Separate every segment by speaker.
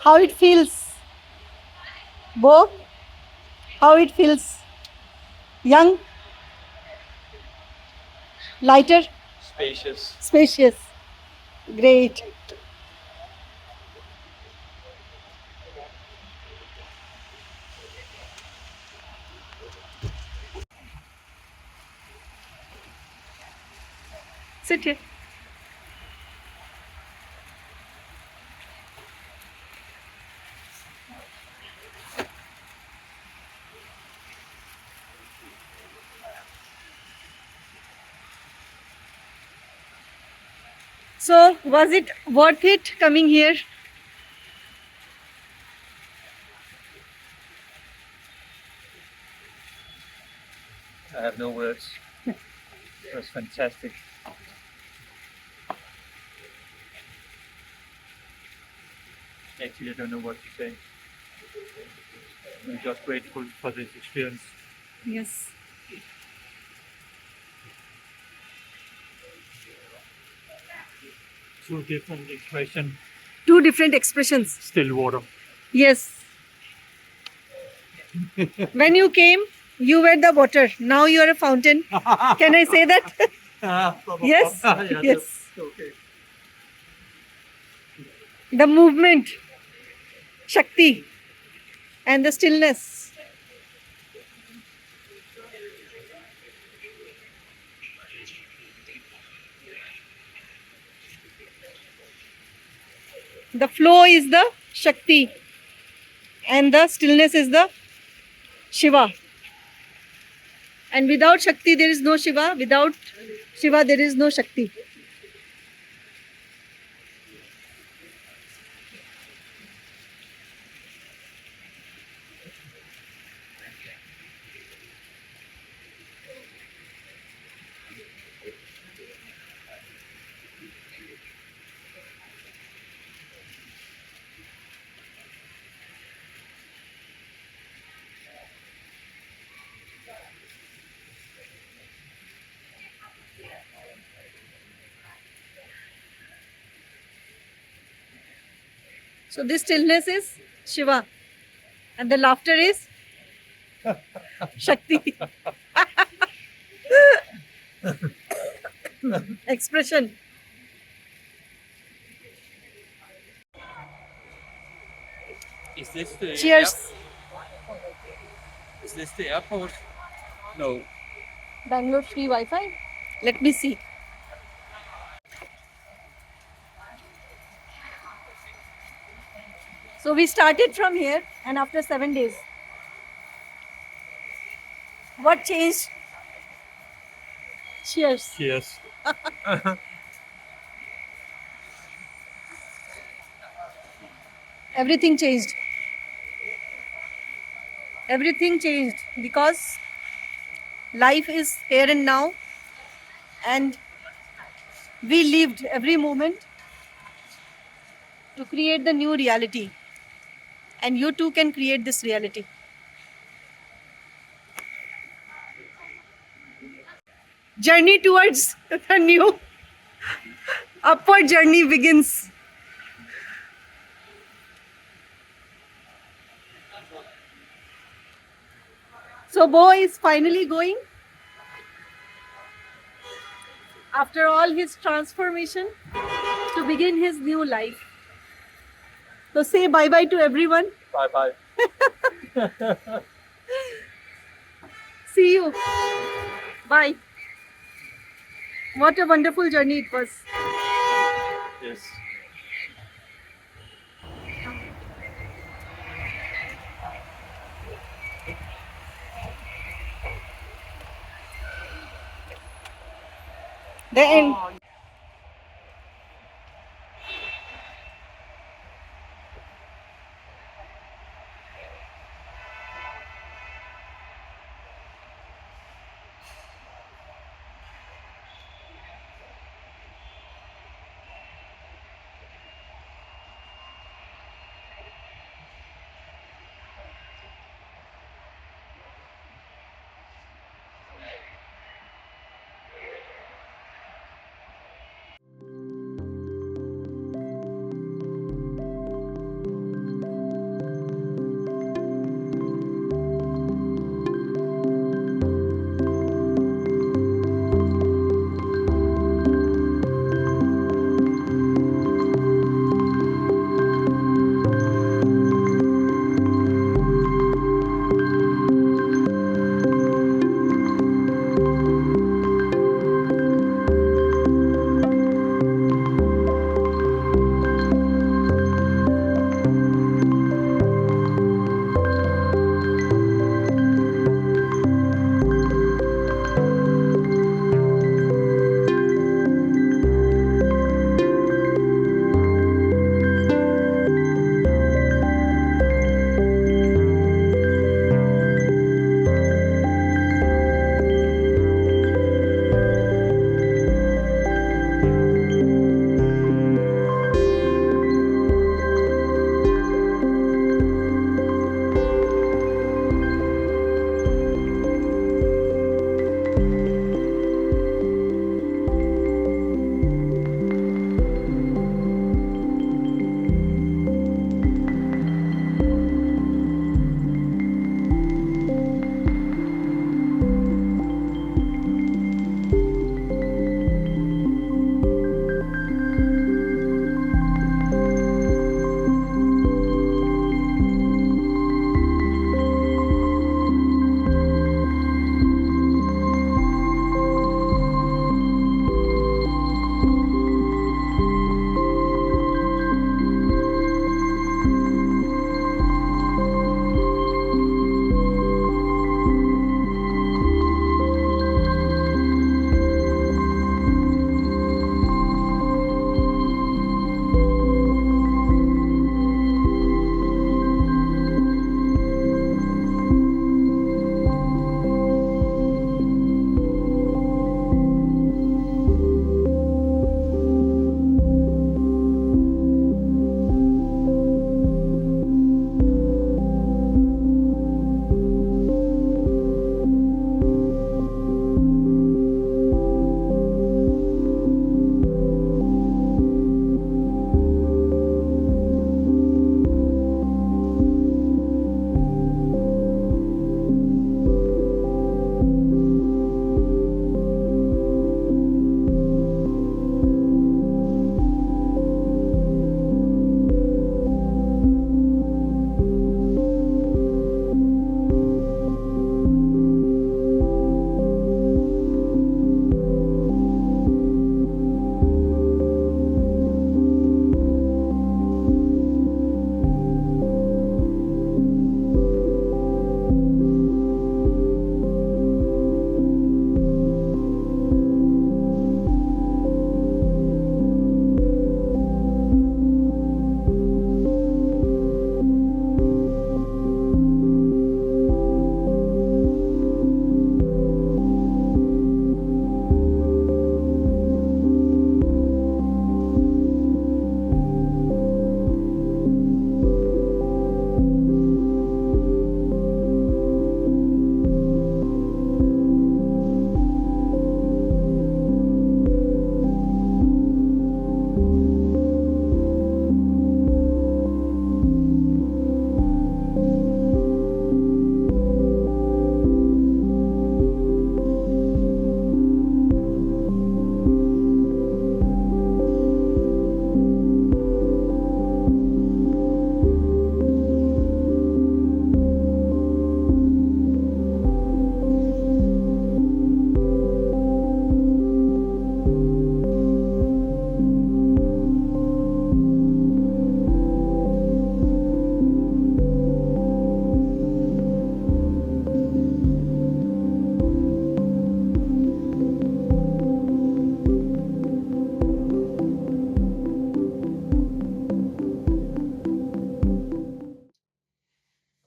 Speaker 1: How it feels, Bo? How it feels? Young? Lighter?
Speaker 2: Spacious.
Speaker 1: Spacious. Great. Sit here. So, was it worth it coming here?
Speaker 2: I have no words. It was fantastic. Actually, I don't know what to say. I'm just grateful for this experience.
Speaker 1: Yes.
Speaker 2: Two different expressions.
Speaker 1: Two different expressions.
Speaker 2: Still water.
Speaker 1: Yes. When you came, you were the water. Now you are a fountain. Can I say that? Yes.
Speaker 2: Yeah,
Speaker 1: Yes.
Speaker 2: okay.
Speaker 1: The movement, Shakti, and the stillness. The flow is the Shakti, and the stillness is the Shiva. And without Shakti, there is no Shiva. Without Shiva, there is no Shakti. So this stillness is Shiva, and the laughter is Shakti. Expression.
Speaker 2: Is this the
Speaker 1: Cheers.
Speaker 2: Is this the airport? No.
Speaker 1: Bangalore free Wi-Fi. Let me see. So we started from here, and after 7 days, what changed? Cheers.
Speaker 2: Cheers.
Speaker 1: Everything changed. Everything changed because life is here and now, and we lived every moment to create the new reality, and you too can create this reality. Journey towards the new upward journey begins. So Bo is finally going after all his transformation to begin his new life. So say bye-bye to everyone.
Speaker 2: Bye-bye.
Speaker 1: See you. Bye. What a wonderful journey it was.
Speaker 2: Yes.
Speaker 1: The end.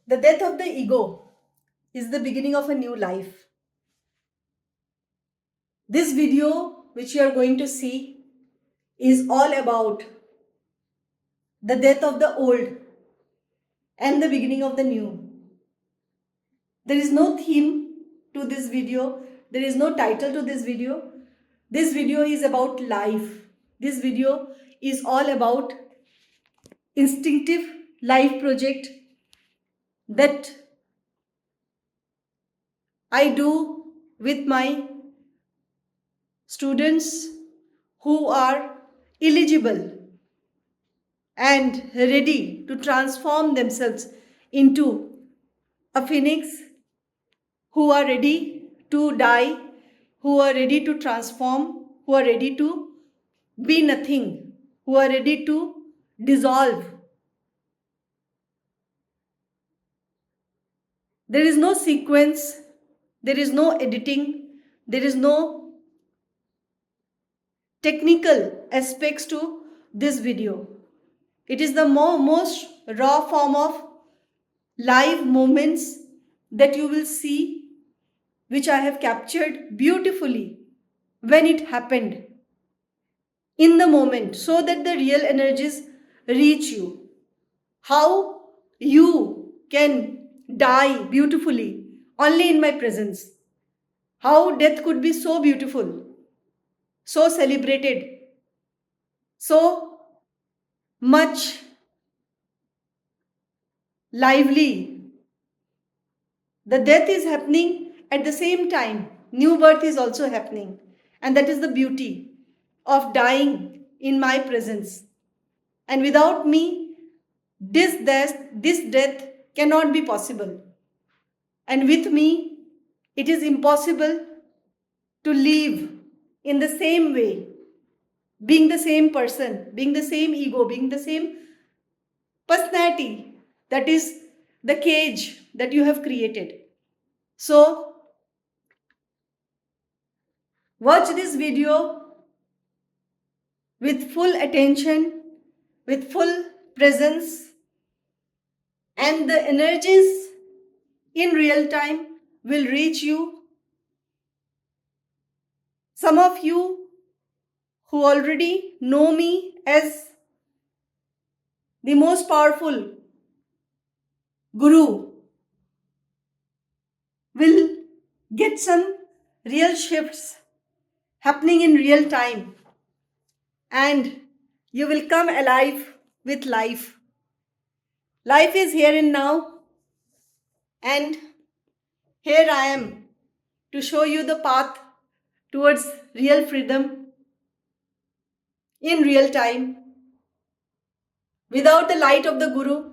Speaker 1: The death of the ego is the beginning of a new life. This video, which you are going to see, is all about the death of the old and the beginning of the new. There is no theme to this video. There is no title to this video. This video is about life. This video is all about instinctive life project that I do with my students who are eligible and ready to transform themselves into a phoenix, who are ready to die, who are ready to transform, who are ready to be nothing, who are ready to dissolve. There is no sequence, there is no editing, there is no technical aspects to this video. It is the most raw form of live moments that you will see, which I have captured beautifully when it happened in the moment, so that the real energies reach you. How you can die beautifully only in my presence. How death could be so beautiful, so celebrated, so much lively. The death is happening at the same time. New birth is also happening. And that is the beauty of dying in my presence. And without me, this death cannot be possible. And with me, it is impossible to live in the same way, being the same person, being the same ego, being the same personality. That is the cage that you have created. So, watch this video with full attention, with full presence, and the energies in real time will reach you. Some of you who already know me as the most powerful guru will get some real shifts happening in real time, and you will come alive with life. Life is here and now, and here I am to show you the path towards real freedom in real time. Without the light of the Guru,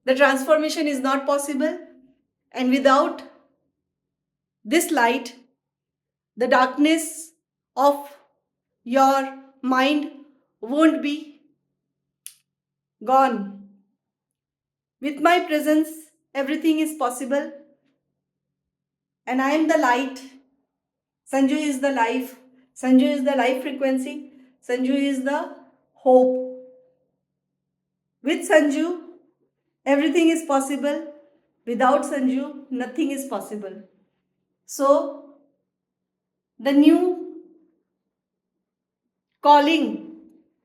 Speaker 1: the transformation is not possible, and without this light, the darkness of your mind won't be gone. With my presence, everything is possible, and I am the light. Sanju is the life. Sanju is the life frequency. Sanju is the hope. With Sanju, everything is possible. Without Sanju, nothing is possible. So, the new calling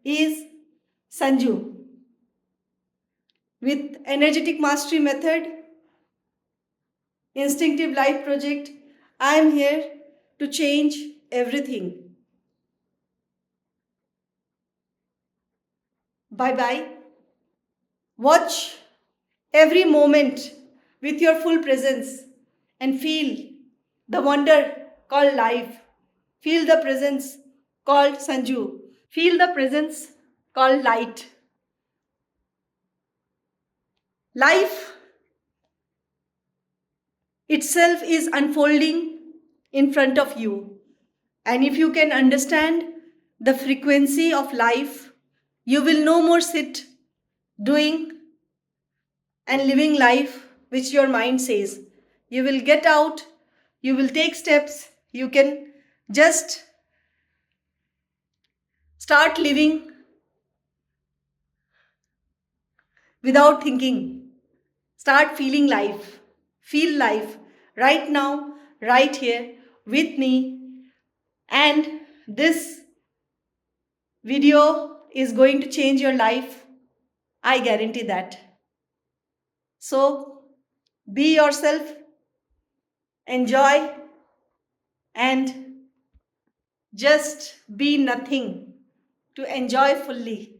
Speaker 1: is Sanju. With energetic mastery method, instinctive life project, I am here to change everything. Bye bye. Watch every moment with your full presence and feel the wonder called life. Feel the presence called Sanju. Feel the presence called light. Life itself is unfolding in front of you. And if you can understand the frequency of life, you will no more sit doing and living life which your mind says. You will get out, you will take steps, you can just start living without thinking. Start feeling life. Feel life right now, right here with me. And this video is going to change your life. I guarantee that. So be yourself, enjoy, and just be nothing to enjoy fully.